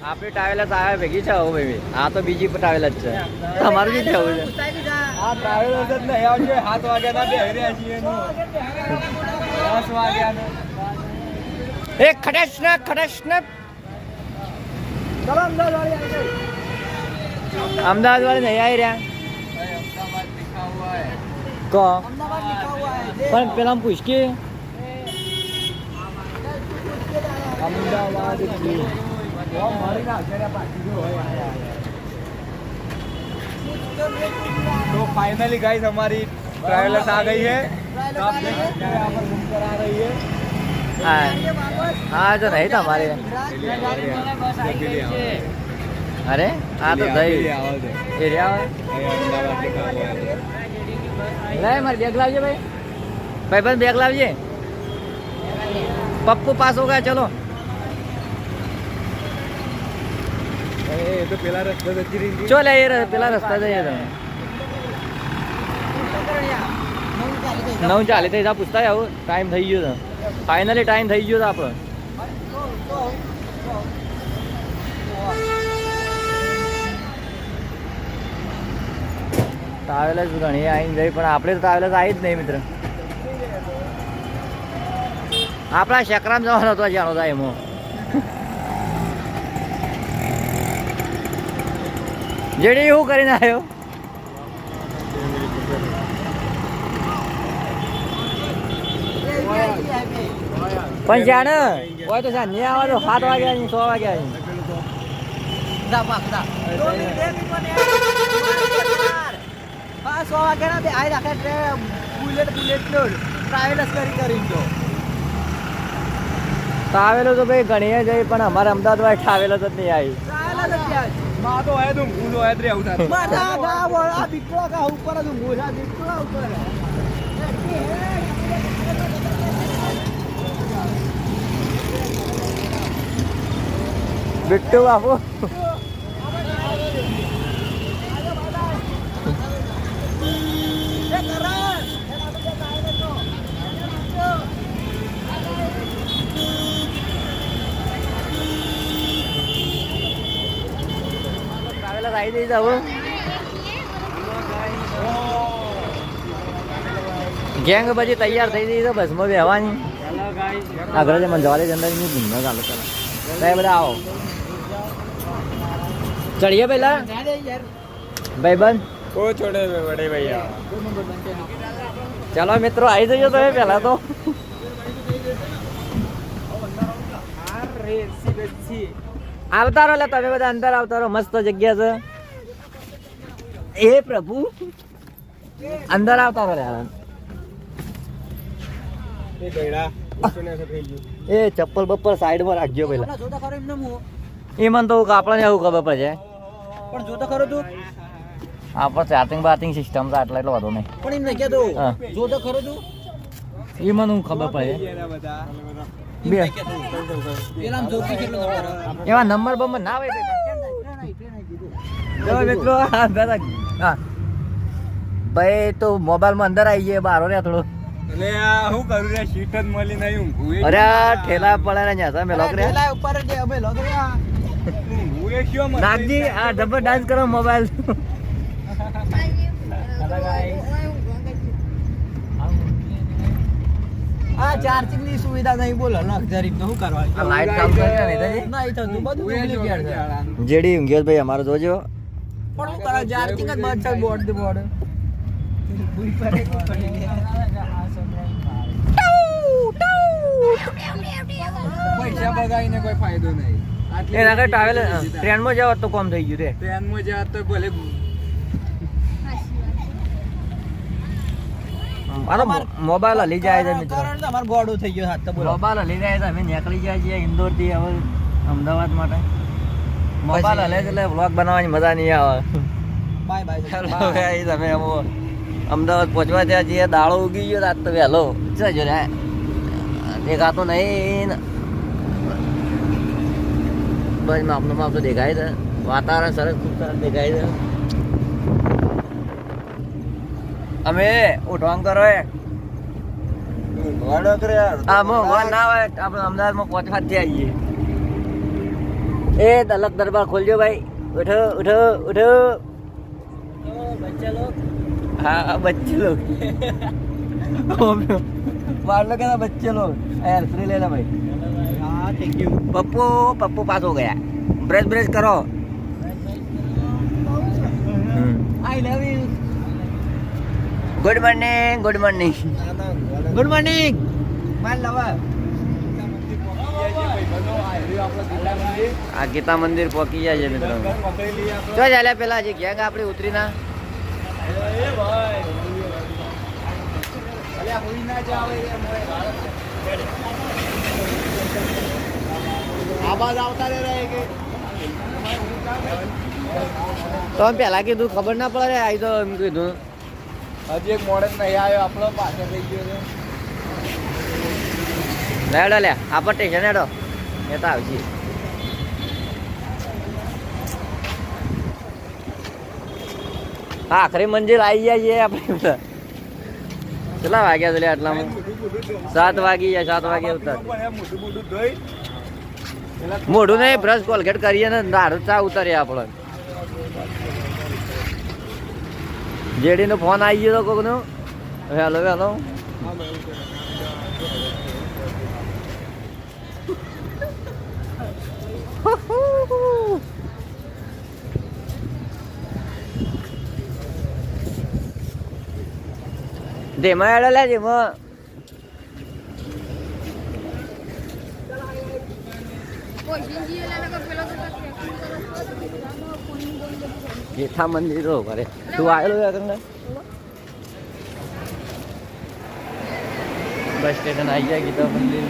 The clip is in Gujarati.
આપણી ટ્રાવેલર્સ આવે ભેગી છે હવે ભાઈ. આ તો બીજી ટ્રાવેલ જ છે. તમારું શું કહેવું છે? આ ટ્રાવેલર્સ જ નહીં આવશે 7 વાગ્યાના બેહી રહ્યા છીએ 10 વાગ્યાના. એ ખડેશ ને ચલો અમદાવાદ વાળી આવી ગઈ. અમદાવાદ વાળે નહીં આવી રહ્યા અમદાવાદ लिखा हुआ है. કો अहमदाबाद लिखा हुआ है. પણ પેલા પૂછ કે अहमदाबाद की वो मारी ना तेरा बाकी जो है तो फाइनली गाइस हमारी ट्रैवलर्स आ गई है. तो आप देख सकते हैं यहाँ पर घूमकर आ रही है. હા જો નહીં તમારે અરે આ તો થઈ એ રહ્યા अहमदाबाद लिखा हुआ है. લે મારી બેગ લાવજે ભાઈ ભાઈ બેગ લાવજે પપ્પુ પાસ હો ગયા ચલો ये तो पहला रास्ता जती रही. ચો લે એ પેલા રસ્તા જઈએ તમે 9:40 થઈ જા પૂછતા આવું ટાઈમ થઈ ગયો છે ફાઇનલી ટાઈમ થઈ ગયો છે આપણો ટ્રાવેલર્સ ઘણી આવીને જઈ પણ આપણે તો ટ્રાવેલર્સ આવી જ નહીં મિત્ર આપણા શકરામ જવાનો હતો જાણો થાય એમાં જેડી એવું કરીને આવ્યો પણ જાણે હોય તો સાંજે આવવાનો 7 વાગ્યા 6 વાગ્યા ટ્રાવેલો તો ભાઈ ઘણી જઈ પણ અમારે અમદાવાદ વાળા ટ્રાવેલો જ નહીં આવી मां तो है तुम भूलो है रे उठा. बिट्टू बाबू ટ્રાવેલર આવી જઈ જાવ ગેંગ પછી તૈયાર થઈ જઈ છે બસમાં બેહવાની આગળ જે મને જવા દે અંદર ની ભૂલ ના ચાલો ચાલો ભાઈ બધા આવો ચડીએ પહેલા ભાઈ બંધ को छोड़े बड़े भैया. ચાલો મિત્રો આવી જઈએ તો પહેલા તો આવતા રહો એટલે તમે બધા અંદર આવતા રહો મસ્ત જગ્યા છે એ પ્રભુ અંદર આવતા રહો યાર ये गैड़ा उसने ऐसा भेज दिया. એ ચપ્પલ બપ્પલ સાઈડમાં રાખજો પહેલા એ મને તો આપણને એવું ખબર પડે પણ જોતો ખરો તું આપણે ચાર્જિંગ બાર્જિંગ સિસ્ટમ છે એટલે એટલો વધુ નહીં પણ એમ નહીં કહેતો હા. જોતો ખરો તું એ મને હું ખબર પડે ये बता. બે પેલા આમ જોતી કેટલો નંબર એવા નંબર બંબર ના હોય જો મિત્રો હા ભાઈ તો મોબાઈલમાં અંદર આવી જાય બહાર રે થોડું એટલે આ હું કરું રે સીટ જ મળી નહીં ઊંઘું અરે આ ઠેલા પડે ને ન્યા તમે લોક રે પેલા ઉપર જે અમે લોગ રહ્યા ઊંઘું એ ક્યો મત નાગજી આ જબર ડાન્સ કરો મોબાઈલ આ ચાર્જિંગ ની સુવિધા નહીં બોલો લક્ઝરી તો શું કરવા લાઈટ કામ કરે ને નેતાજી નહીં થતું બધું ડુપ્લિકેટ છે જેડી ઊંઘ્યો ભાઈ અમારો જોજો પણ શું કરે ચાર્જિંગ જ બંધ છે બોર્ડ થી બોર્ડ પૈસા બગાડીને કોઈ ફાયદો નહીં. એના કરતા ટ્રાવેલ ટ્રેનમાં જાવ તો કોમ થઈ ગયું તે ટ્રેનમાં જા તો ભલે મારો મોબાઈલ હલી જાય છે મિત્રો કારણ તમારો ગોડો થઈ ગયો હાથ તો બોલો મોબાઈલ હલી જાય છે અમે નીકળી જાય છીએ ઇન્દોર થી હવે અમદાવાદ માટે મોબાઈલ હલે છે એટલે વ્લોગ બનાવવાની મજા નહીં આવે બાય બાય ચાલો ભાઈ તમે અમદાવાદ પહોંચવા ત્યાં છીએ દાડો ઉગી ગયો રાત તો વહેલો જો રે દેખાતો નહીં બસ માપનું માપ તો દેખાય છે વાતાવરણ સરસ ખૂબ સરસ દેખાય છે અમે ઉઠવાનું કરો હા ના હોય આપણે અમદાવાદમાં પહોંચવા જ આવીએ એ તલક દરબાર ખોલજો ભાઈ. ઉઠો ઉઠો ઉઠો. हाँ बच्चे लोग मार लो क्या बच्चे लोग यार फ्री ले लो भाई. हाँ थैंक यू. पप्पू पप्पू पास हो गया. ब्रश ब्रश करो. I love you. Good morning good morning. Good morning my lover. આ ગીતા મંદિર પહોંચી જાય છે મિત્રો. જો ચાલ્યા પેલા જે ગયા આપણે ઉતરી ના. આવાજ આવતા રહે કે તો આમ પેલા કીધું ખબર ના પડે આવી તો એમ કીધું. હજી એક મોડેલ નહીં આવ્યો આપણો પાછળ થઈ ગયો છે. લેડો લે આપણ સ્ટેશન હેડો એ તો આવશે. હા આખરી મંજિલ આવી જાય છે આપણે બધા. કેટલા વાગ્યા છે લે આટલામાં? 7 વાગી જાય. 7 વાગે ઉતર. મોટું મોટું ધોઈ મોઢું નહીં બ્રશ કોલગેટ કરીએ ને દારૂ ચા ઉતારીએ આપણે. જેડીનો ફોન આવી ગયો તો કોકનો. Hello hello. ધીમા હેડો લે ધીમા. ગીતા મંદિર રો કરે તું આવેલો ને. બસ સ્ટેશન આવી જાય ગીતા મંદિર.